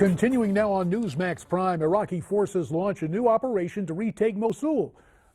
Continuing now on Newsmax Prime, Iraqi forces launch a new operation to retake Mosul,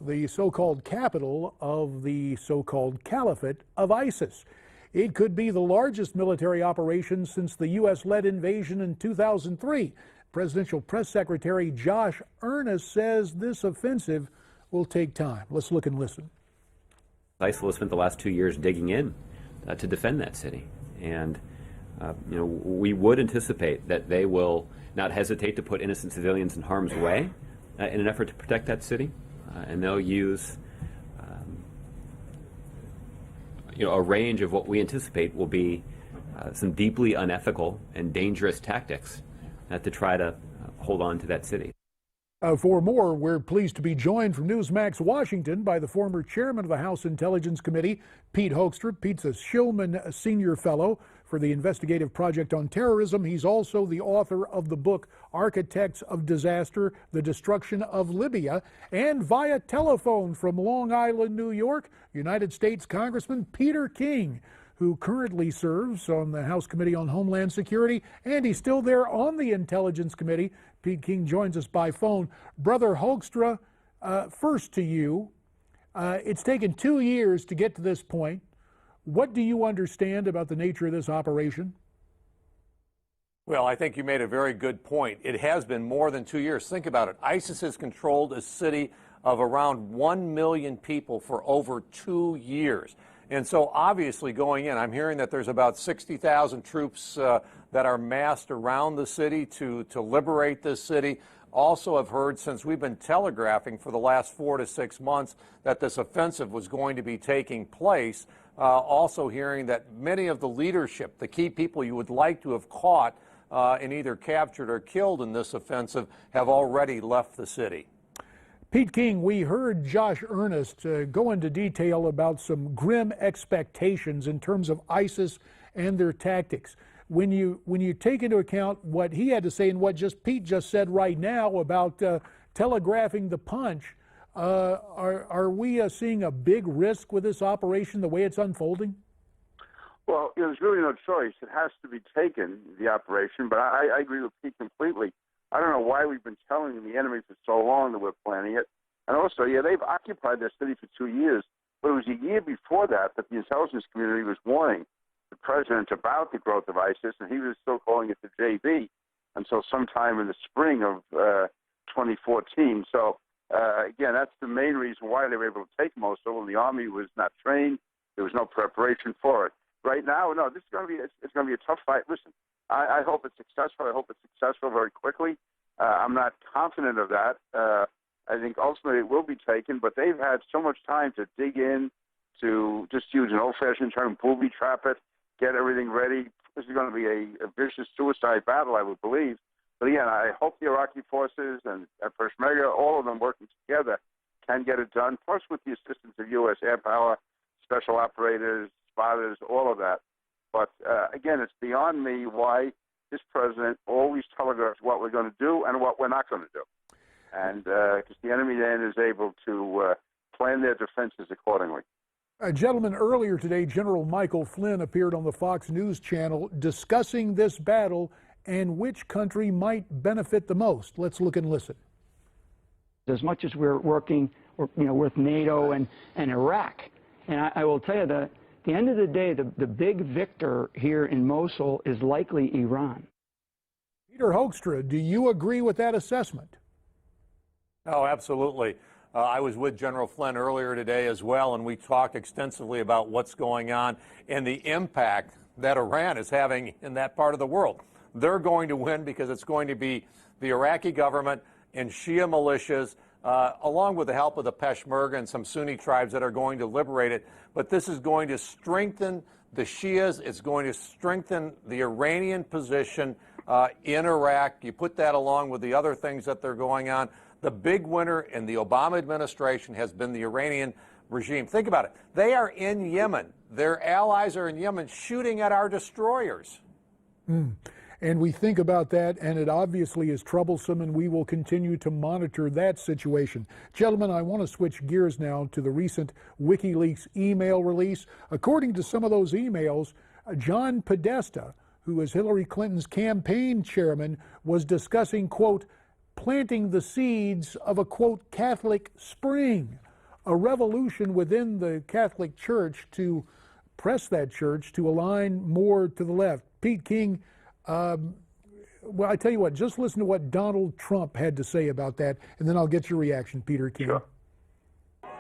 the so-called capital of the so-called caliphate of ISIS. It could be the largest military operation since the U.S.-led invasion in 2003. Presidential Press Secretary Josh Earnest says this offensive will take time. Let's look and listen. ISIL has spent the last 2 years digging in to defend that city, and we would anticipate that they will not hesitate to put innocent civilians in harm's way in an effort to protect that city, and they'll use a range of what we anticipate will be some deeply unethical and dangerous tactics to try to hold on to that city. For more, we're pleased to be joined from Newsmax Washington by the former chairman of the House Intelligence Committee, Pete Hoekstra. Pete's a Shillman Senior Fellow for the Investigative Project on Terrorism. He's also the author of the book Architects of Disaster, The Destruction of Libya. And via telephone from Long Island, New York, United States Congressman Peter King, who currently serves on the House Committee on Homeland Security, and he's still there on the Intelligence Committee. Pete King joins us by phone. Brother Hoekstra, first to you. It's taken 2 years to get to this point. What do you understand about the nature of this operation? Well, I think you made a very good point. It has been more than 2 years. Think about it. ISIS has controlled a city of around 1 million people for over 2 years. And so obviously going in, I'm hearing that there's about 60,000 troops that are massed around the city to liberate this city. Also have heard, since we've been telegraphing for the last 4 to 6 months, that this offensive was going to be taking place. Also hearing that many of the leadership, the key people you would like to have caught and either captured or killed in this offensive, have already left the city. Pete King, we heard Josh Earnest go into detail about some grim expectations in terms of ISIS and their tactics. When you take into account what he had to say and what Pete just said right now about telegraphing the punch, are we seeing a big risk with this operation the way it's unfolding? Well, there's really no choice. It has to be taken, the operation, but I agree with Pete completely. I don't know why we've been telling the enemy for so long that we're planning it. And also, they've occupied their city for 2 years, but it was a year before that the intelligence community was warning the president about the growth of ISIS, and he was still calling it the JV until sometime in the spring of 2014. So, again, that's the main reason why they were able to take Mosul, and the army was not trained. There was no preparation for it. Right now, no, this is going to be it's going to be a tough fight. Listen, I hope it's successful. I hope it's successful very quickly. I'm not confident of that. I think ultimately it will be taken, but they've had so much time to dig in, to just use an old-fashioned term, booby trap it, get everything ready. This is going to be a vicious suicide battle, I would believe. But again, I hope the Iraqi forces and Peshmerga, all of them working together, can get it done, plus with the assistance of U.S. air power, special operators, spotters, all of that. But again, it's beyond me why this president always telegraphs what we're going to do and what we're not going to do. And because the enemy then is able to plan their defenses accordingly. Gentlemen, earlier today, General Michael Flynn appeared on the Fox News channel discussing this battle and which country might benefit the most. Let's look and listen. As much as we're working with NATO and Iraq, and I will tell you that at the end of the day, the big victor here in Mosul is likely Iran. Peter Hoekstra, do you agree with that assessment? Oh, absolutely. I was with General Flynn earlier today as well, and we talked extensively about what's going on and the impact that Iran is having in that part of the world. They're going to win because it's going to be the Iraqi government and Shia militias, along with the help of the Peshmerga and some Sunni tribes that are going to liberate it. But this is going to strengthen the Shias. It's going to strengthen the Iranian position in Iraq. You put that along with the other things that are going on. The big winner in the Obama administration has been the Iranian regime. Think about it. They are in Yemen. Their allies are in Yemen shooting at our destroyers. And we think about that, and it obviously is troublesome, and we will continue to monitor that situation. Gentlemen, I want to switch gears now to the recent WikiLeaks email release. According to some of those emails, John Podesta, who is Hillary Clinton's campaign chairman, was discussing, quote, planting the seeds of a, quote, Catholic spring, a revolution within the Catholic Church to press that church to align more to the left. Pete King, well, I tell you what, just listen to what Donald Trump had to say about that, and then I'll get your reaction, Peter King. Sure.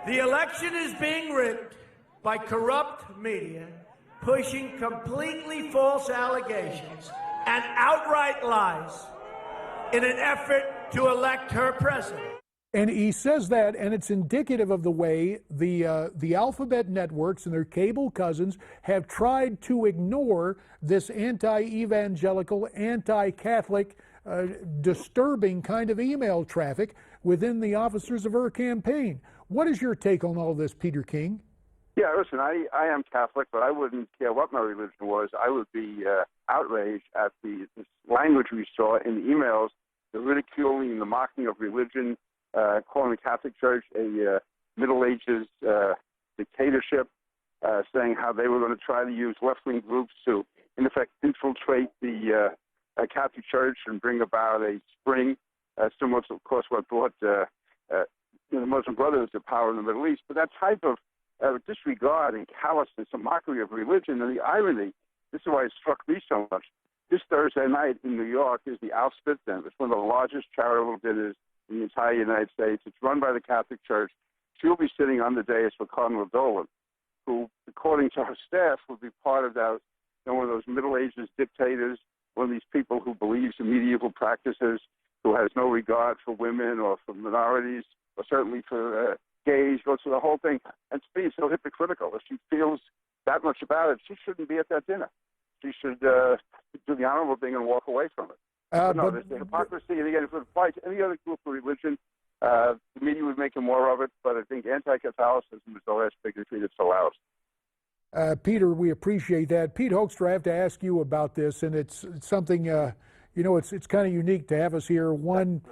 The election is being rigged by corrupt media, pushing completely false allegations and outright lies in an effort to elect her president. And he says that, and it's indicative of the way the alphabet networks and their cable cousins have tried to ignore this anti-evangelical, anti-Catholic, disturbing kind of email traffic within the officers of her campaign. What is your take on all this, Peter King? Yeah, listen, I am Catholic, but I wouldn't care what my religion was. I would be outraged at this language we saw in the emails, the ridiculing and the mocking of religion, calling the Catholic Church a Middle Ages dictatorship, saying how they were going to try to use left-wing groups to, in effect, infiltrate the Catholic Church and bring about a spring, similar to, of course, what brought the Muslim Brotherhood to power in the Middle East. But that type of disregard and callousness and mockery of religion, and the irony, this is why it struck me so much. This Thursday night in New York is the Auschwitz Dinner. It's one of the largest charitable dinners in the entire United States. It's run by the Catholic Church. She'll be sitting on the dais with Cardinal Dolan, who, according to her staff, will be part of that, one of those Middle Ages dictators, one of these people who believes in medieval practices, who has no regard for women or for minorities, or certainly for gays, goes through the whole thing, and to be so hypocritical. If she feels that much about it, she shouldn't be at that dinner. She should do the honorable thing and walk away from it. No, there's the hypocrisy, and again, if it applies to any other group of religion, the media would make more of it, but I think anti-Catholicism is the last bigotry that's allowed. Peter, we appreciate that. Pete Hoekstra, I have to ask you about this, and it's something, it's kind of unique to have us here. One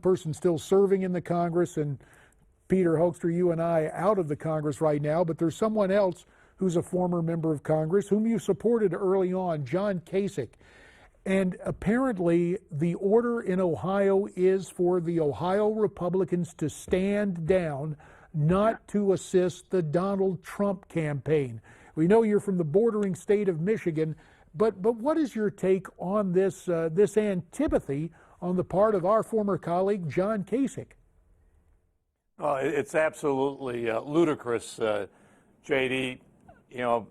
person still serving in the Congress, and Peter Hoekstra, you and I out of the Congress right now, but there's someone else who's a former member of Congress whom you supported early on, John Kasich. And apparently the order in Ohio is for the Ohio Republicans to stand down, not to assist the Donald Trump campaign. We know you're from the bordering state of Michigan, but what is your take on this this antipathy on the part of our former colleague, John Kasich? It's absolutely ludicrous, J.D.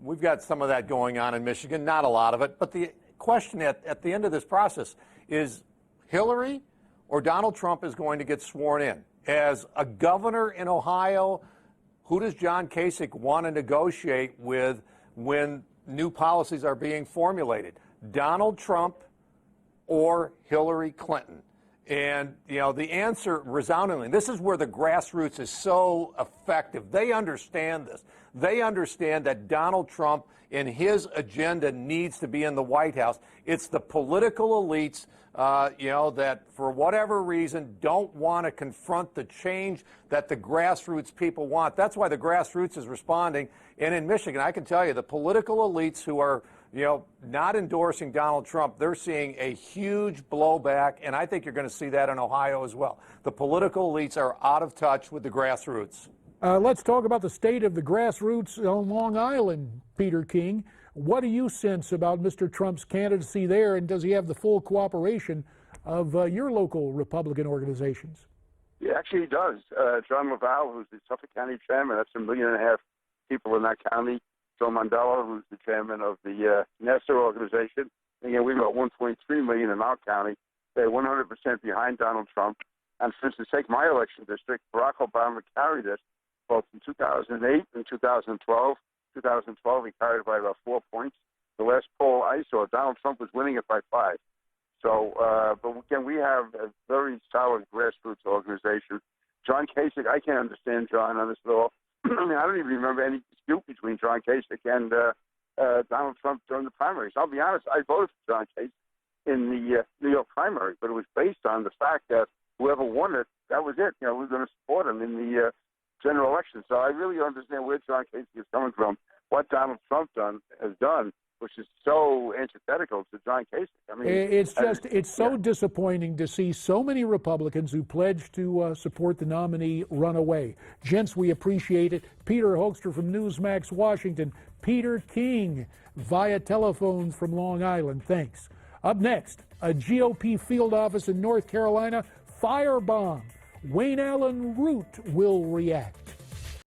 We've got some of that going on in Michigan, not a lot of it, but the question at the end of this process is Hillary or Donald Trump is going to get sworn in. As a governor in Ohio, who does John Kasich want to negotiate with when new policies are being formulated? Donald Trump or Hillary Clinton? And, the answer resoundingly, this is where the grassroots is so effective. They understand this. They understand that Donald Trump and his agenda needs to be in the White House. It's the political elites, that for whatever reason don't want to confront the change that the grassroots people want. That's why the grassroots is responding. And in Michigan, I can tell you, the political elites who are not endorsing Donald Trump, they're seeing a huge blowback, and I think you're going to see that in Ohio as well. The political elites are out of touch with the grassroots. Let's talk about the state of the grassroots on Long Island, Peter King. What do you sense about Mr. Trump's candidacy there, and does he have the full cooperation of your local Republican organizations? Yeah, actually he does. John Laval, who's the Suffolk County chairman, that's 1.5 million people in that county. Joe Mandela, who's the chairman of the Nestor organization. Again, we've got 1.3 million in our county. They're 100% behind Donald Trump. And for instance, take my election district, Barack Obama carried it both in 2008 and 2012. 2012, he carried it by about 4 points. The last poll I saw, Donald Trump was winning it by 5. So, but again, we have a very solid grassroots organization. John Kasich, I can't understand John on this at all. I mean, I don't even remember any dispute between John Kasich and Donald Trump during the primaries. I'll be honest, I voted for John Kasich in the New York primary, but it was based on the fact that whoever won it, that was it. We're going to support him in the general election. So I really understand where John Kasich is coming from. What Donald Trump has done was which is so antithetical to John Kasich. I mean, it's so disappointing to see so many Republicans who pledged to support the nominee run away. Gents, we appreciate it. Peter Hoekstra from Newsmax, Washington. Peter King via telephones from Long Island. Thanks. Up next, a GOP field office in North Carolina firebomb. Wayne Allen Root will react.